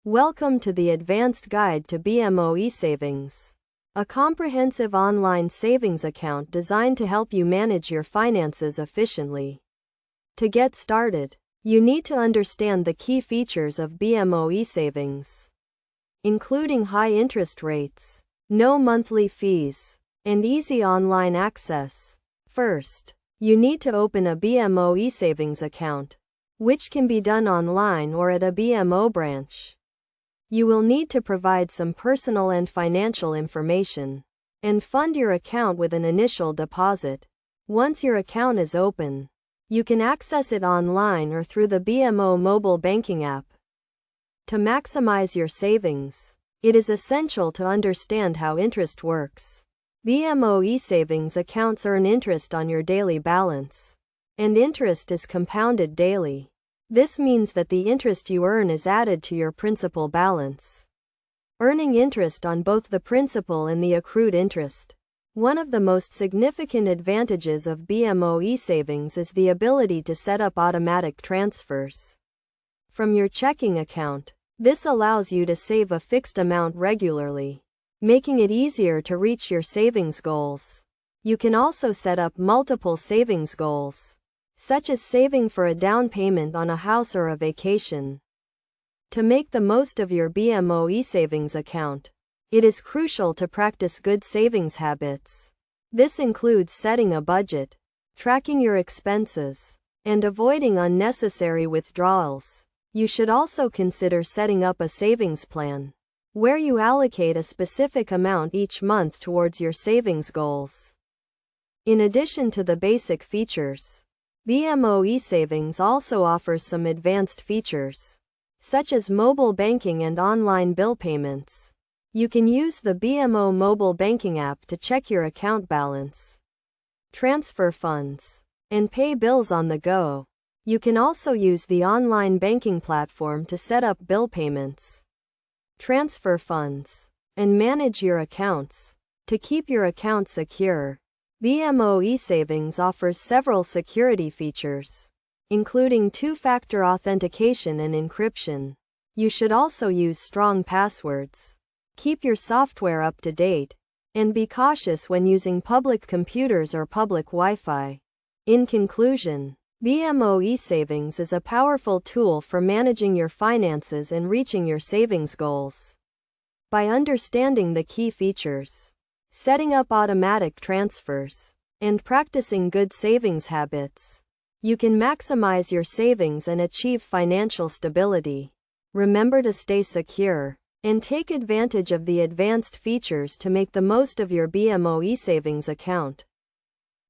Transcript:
Welcome to the Advanced Guide to BMO Esavings, a comprehensive online savings account designed to help you manage your finances efficiently. To get started, you need to understand the key features of BMO Esavings, including high interest rates, no monthly fees, and easy online access. First, you need to open a BMO Esavings account, which can be done online or at a BMO branch. You will need to provide some personal and financial information, and fund your account with an initial deposit. Once your account is open, you can access it online or through the BMO mobile banking app. To maximize your savings, it is essential to understand how interest works. BMO Esavings accounts earn interest on your daily balance, and interest is compounded daily. This means that the interest you earn is added to your principal balance, earning interest on both the principal and the accrued interest. One of the most significant advantages of BMO Esavings is the ability to set up automatic transfers from your checking account. This allows you to save a fixed amount regularly, making it easier to reach your savings goals. You can also set up multiple savings goals, such as saving for a down payment on a house or a vacation. To make the most of your BMO Esavings account, it is crucial to practice good savings habits. This includes setting a budget, tracking your expenses, and avoiding unnecessary withdrawals. You should also consider setting up a savings plan, where you allocate a specific amount each month towards your savings goals. In addition to the basic features, BMO Esavings also offers some advanced features, such as mobile banking and online bill payments. You can use the BMO mobile banking app to check your account balance, transfer funds, and pay bills on the go. You can also use the online banking platform to set up bill payments, transfer funds, and manage your accounts. To keep your account secure, BMO Esavings offers several security features, including two-factor authentication and encryption. You should also use strong passwords, keep your software up to date, and be cautious when using public computers or public Wi-Fi. In conclusion, BMO Esavings is a powerful tool for managing your finances and reaching your savings goals. By understanding the key features, setting up automatic transfers, and practicing good savings habits, you can maximize your savings and achieve financial stability. Remember to stay secure and take advantage of the advanced features to make the most of your BMO Esavings account.